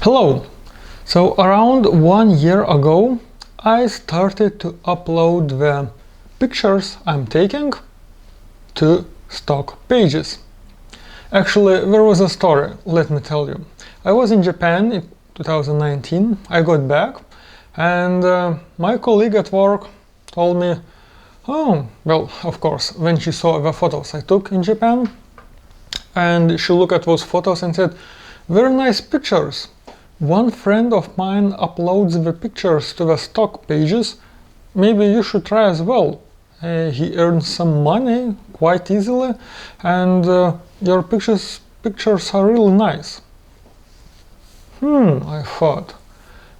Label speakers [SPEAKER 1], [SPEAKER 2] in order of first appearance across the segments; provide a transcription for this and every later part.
[SPEAKER 1] Hello! So around 1 year ago I started to upload the pictures I'm taking to stock pages. Actually, there was a story, let me tell you. I was in Japan in 2019, I got back and my colleague at work told me, oh, well, of course, when she saw the photos I took in Japan, and she looked at those photos and said, very nice pictures. One friend of mine uploads the pictures to the stock pages. Maybe you should try as well. He earns some money quite easily, and your pictures are really nice. I thought,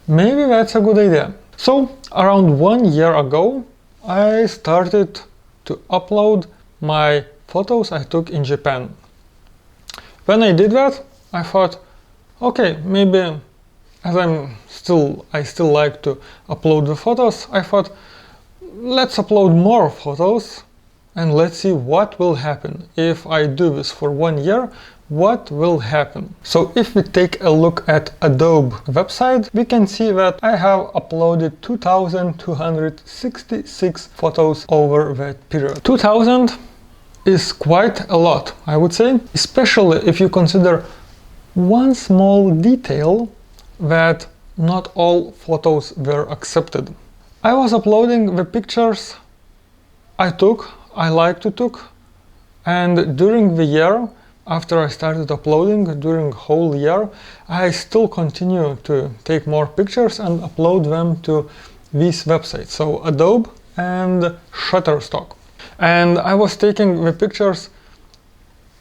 [SPEAKER 1] maybe that's a good idea. So, around 1 year ago, I started to upload my photos I took in Japan. When I did that, I thought, okay, maybe as I still like to upload the photos, I thought, let's upload more photos and let's see what will happen. If I do this for 1 year, what will happen? So if we take a look at Adobe website, we can see that I have uploaded 2,266 photos over that period. 2,000 is quite a lot, I would say, especially if you consider one small detail that not all photos were accepted. I was uploading the pictures I like to take, and during the year, after I started uploading, during whole year, I still continue to take more pictures and upload them to these websites, so Adobe and Shutterstock. And I was taking the pictures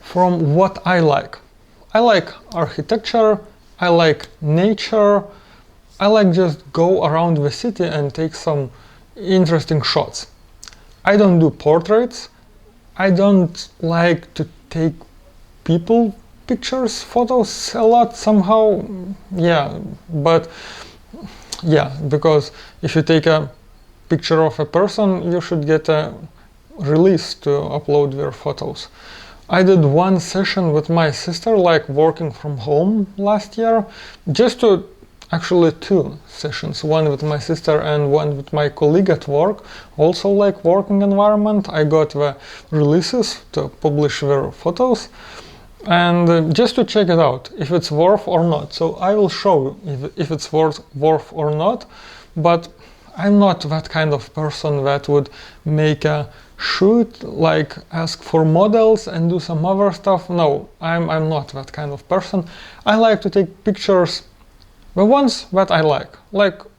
[SPEAKER 1] from what I like. I like architecture, I like nature, I like just go around the city and take some interesting shots. I don't do portraits, I don't like to take people pictures, photos a lot somehow, because if you take a picture of a person, you should get a release to upload their photos. I did one session with my sister, like working from home last year, actually two sessions, one with my sister and one with my colleague at work, also like working environment. I got the releases to publish their photos and just to check it out, if it's worth or not. So I will show you if it's worth or not, but I'm not that kind of person that would make a shoot, like ask for models and do some other stuff. No, I'm not that kind of person. I like to take pictures, the ones that I like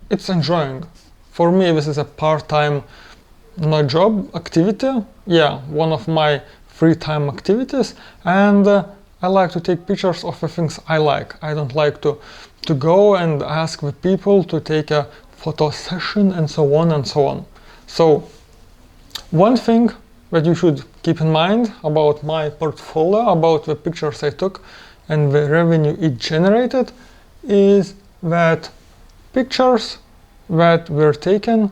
[SPEAKER 1] it's enjoying. For me, this is a part-time, not job, activity. Yeah, one of my free time activities, and I like to take pictures of the things I like. I don't like to go and ask the people to take a photo session and so on and so on. So one thing that you should keep in mind about my portfolio, about the pictures I took and the revenue it generated, is that pictures that were taken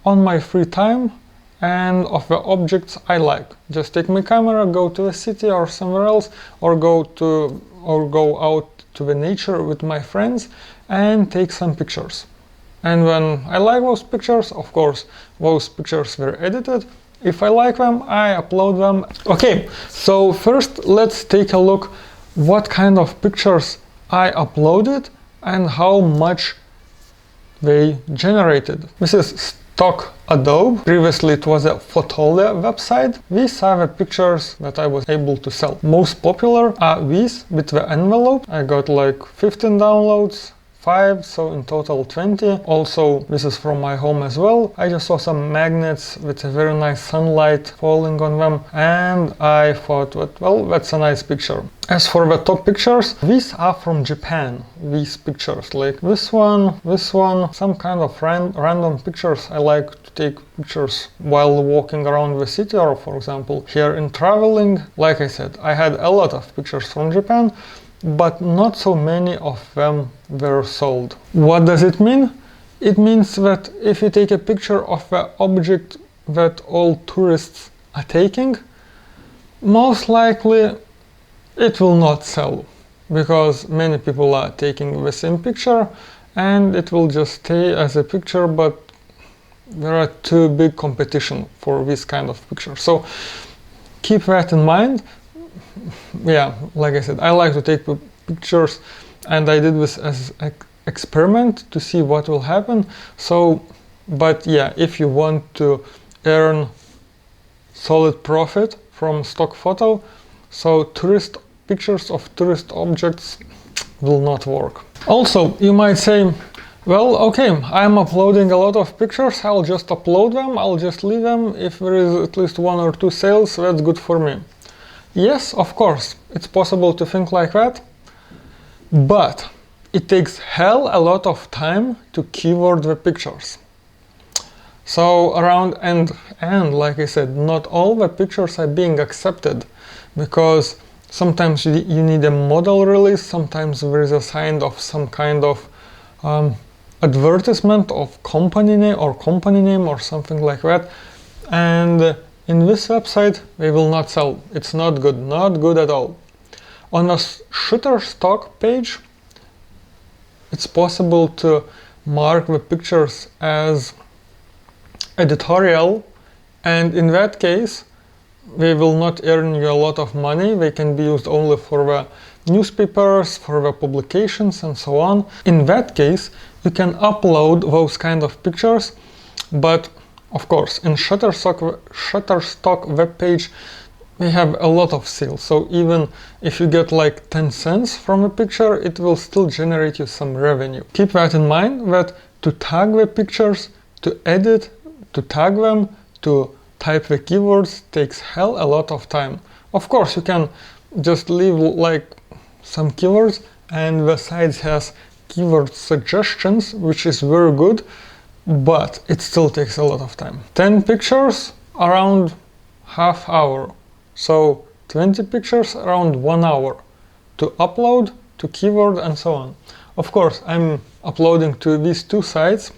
[SPEAKER 1] on my free time and of the objects I like. Just take my camera, go to a city or somewhere else, or go out to the nature with my friends and take some pictures. And when I like those pictures, of course, those pictures were edited. If I like them, I upload them. Okay, so first let's take a look what kind of pictures I uploaded and how much they generated. This is stock Adobe. Previously it was a Photolia website. These are the pictures that I was able to sell. Most popular are these with the envelope. I got like 15 downloads. 5, so in total 20. Also, this is from my home as well. I just saw some magnets with a very nice sunlight falling on them, and I thought, well, that's a nice picture. As for the top pictures, these are from Japan, these pictures, like this one, some kind of random pictures. I like to take pictures while walking around the city, or for example, here in traveling. Like I said, I had a lot of pictures from Japan, but not so many of them were sold. What does it mean? It means that if you take a picture of an object that all tourists are taking, most likely it will not sell. because many people are taking the same picture and it will just stay as a picture, but there are too big competition for this kind of picture. So keep that in mind. Yeah, like I said, I like to take pictures, and I did this as an experiment to see what will happen. So, but yeah, if you want to earn solid profit from stock photo, so pictures of tourist objects will not work. Also, you might say, well, okay, I'm uploading a lot of pictures, I'll just upload them, I'll just leave them. If there is at least 1 or 2 sales, that's good for me. Yes, of course, it's possible to think like that, but it takes hell a lot of time to keyword the pictures. So around, and like I said, not all the pictures are being accepted, because sometimes you need a model release, sometimes there is a sign of some kind of advertisement of company name or something like that, and in this website they will not sell. It's not good at all. On a Shutterstock page, it's possible to mark the pictures as editorial, and in that case they will not earn you a lot of money. They can be used only for the newspapers, for the publications and so on. In that case you can upload those kind of pictures, but of course in Shutterstock web page we have a lot of sales, so even if you get like 10 cents from a picture, it will still generate you some revenue. Keep that in mind, that to tag the pictures, to edit, to tag them, to type the keywords takes hell a lot of time. Of course you can just leave like some keywords, and the site has keyword suggestions, which is very good, but it still takes a lot of time. 10 pictures around half hour, so 20 pictures around 1 hour to upload, to keyword and so on. Of course I'm uploading to these 2 sites,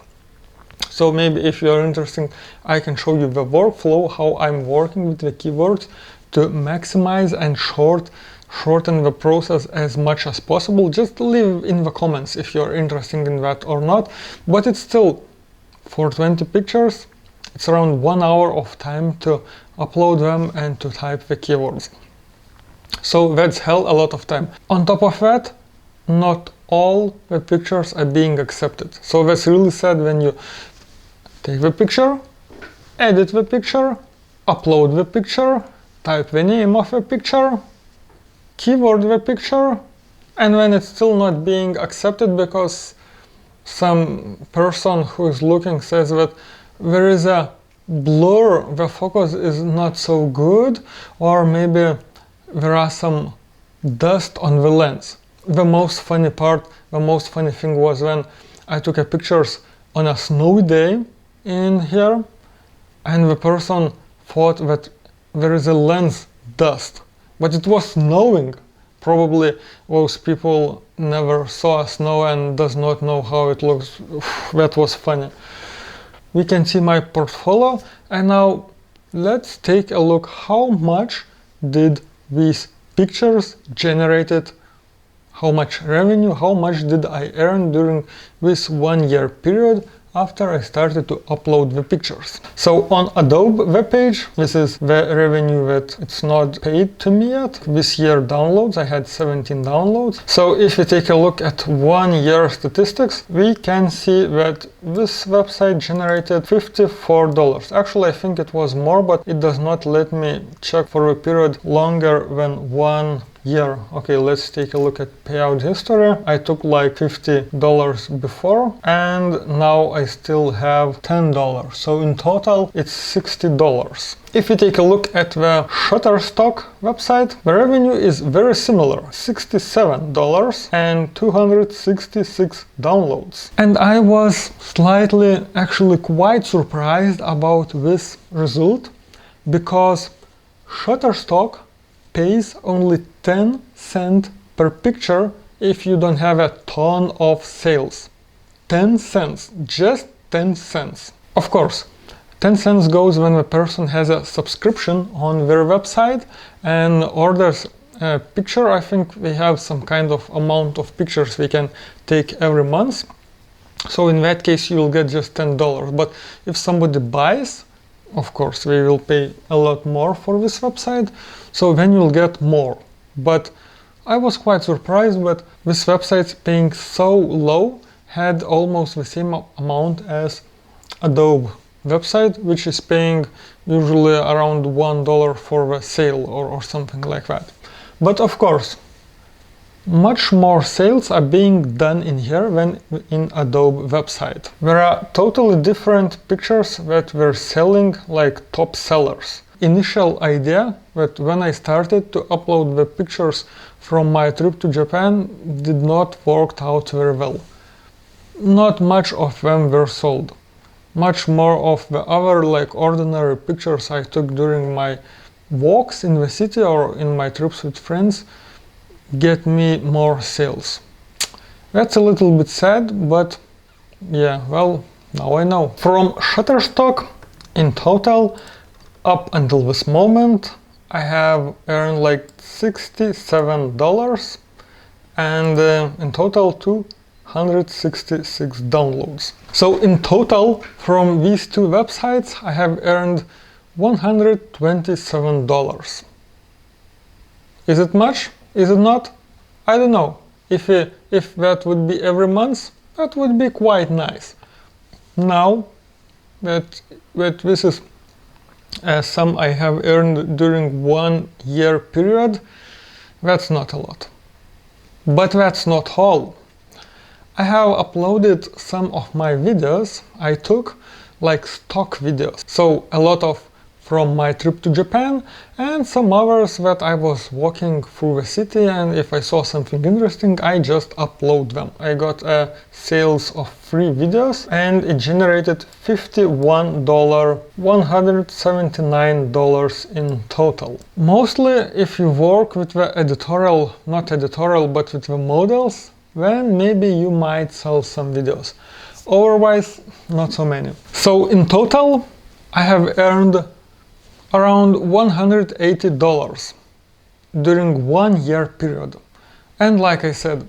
[SPEAKER 1] so maybe if you are interested I can show you the workflow, how I'm working with the keywords to maximize and shorten the process as much as possible. Just leave in the comments if you're interested in that or not, but it's still, for 20 pictures it's around 1 hour of time to upload them and to type the keywords. So that's hell a lot of time. On top of that, not all the pictures are being accepted. So that's really sad when you take the picture, edit the picture, upload the picture, type the name of the picture, keyword the picture, and when it's still not being accepted because some person who is looking says that there is a blur, the focus is not so good, or maybe there are some dust on the lens. The most funny thing was when I took a pictures on a snowy day in here, and the person thought that there is a lens dust, but it was snowing. Probably those people never saw snow and does not know how it looks. That was funny. We can see my portfolio, and now let's take a look how much did these pictures generated, how much revenue, how much did I earn during this 1 year period after I started to upload the pictures. So on Adobe webpage, this is the revenue that it's not paid to me yet. This year downloads, I had 17 downloads. So if we take a look at 1 year statistics, we can see that this website generated $54. Actually, I think it was more, but it does not let me check for a period longer than 1 year. Okay, let's take a look at payout history. I took like $50 before, and now I still have $10. So in total it's $60. If you take a look at the Shutterstock website, the revenue is very similar, $67 and 266 downloads. And I was slightly, actually quite surprised about this result, because Shutterstock pays only 10 cents per picture if you don't have a ton of sales. 10 cents, just 10 cents. Of course, 10 cents goes when the person has a subscription on their website and orders picture, I think we have some kind of amount of pictures we can take every month. So in that case, you will get just $10. But if somebody buys, of course, we will pay a lot more for this website. So then you'll get more. But I was quite surprised that this website paying so low had almost the same amount as Adobe website, which is paying usually around $1 for the sale or something like that. But of course, much more sales are being done in here than in Adobe website. There are totally different pictures that were selling like top sellers. Initial idea that when I started to upload the pictures from my trip to Japan did not work out very well. Not much of them were sold. Much more of the other like ordinary pictures I took during my walks in the city or in my trips with friends get me more sales. That's a little bit sad, but yeah, well, now I know. From Shutterstock, in total, up until this moment, I have earned like $67 and in total 266 downloads. So in total, from these two websites, I have earned $127. Is it much? Is it not? I don't know. If that would be every month, that would be quite nice. Now that this is sum I have earned during 1 year period, that's not a lot. But that's not all. I have uploaded some of my videos I took, like stock videos. So a lot of from my trip to Japan and some others that I was walking through the city, and if I saw something interesting, I just upload them. I got sales of 3 videos and it generated $51, $179 in total. Mostly if you work with the editorial, not editorial, but with the models, then maybe you might sell some videos. Otherwise, not so many. So in total, I have earned around $180 during 1 year period. And like I said,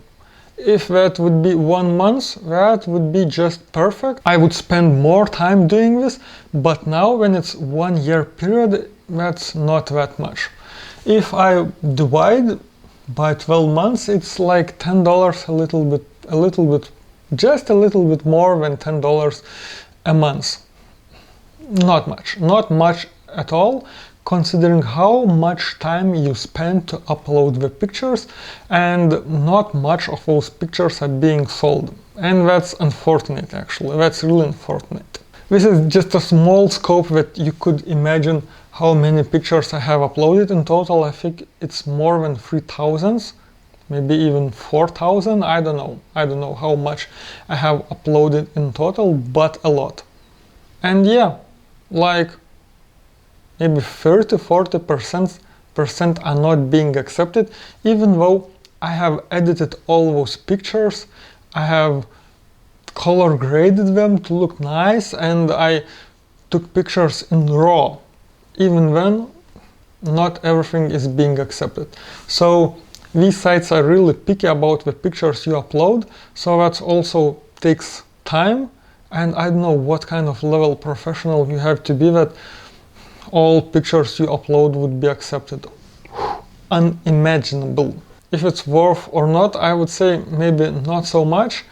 [SPEAKER 1] if that would be 1 month, that would be just perfect. I would spend more time doing this, but now when it's 1 year period, that's not that much. If I divide by 12 months, it's like $10 just a little bit more than $10 a month. Not much at all, considering how much time you spend to upload the pictures, and not much of those pictures are being sold. And that's unfortunate, actually. That's really unfortunate. This is just a small scope that you could imagine how many pictures I have uploaded. In total, I think it's more than 3,000, maybe even 4,000. I don't know how much I have uploaded in total, but a lot. And yeah, like maybe 30–40% are not being accepted, even though I have edited all those pictures, I have color graded them to look nice, and I took pictures in RAW. Even then, not everything is being accepted. So these sites are really picky about the pictures you upload, so that also takes time, and I don't know what kind of level professional you have to be that all pictures you upload would be accepted. Unimaginable. If it's worth or not, I would say maybe not so much,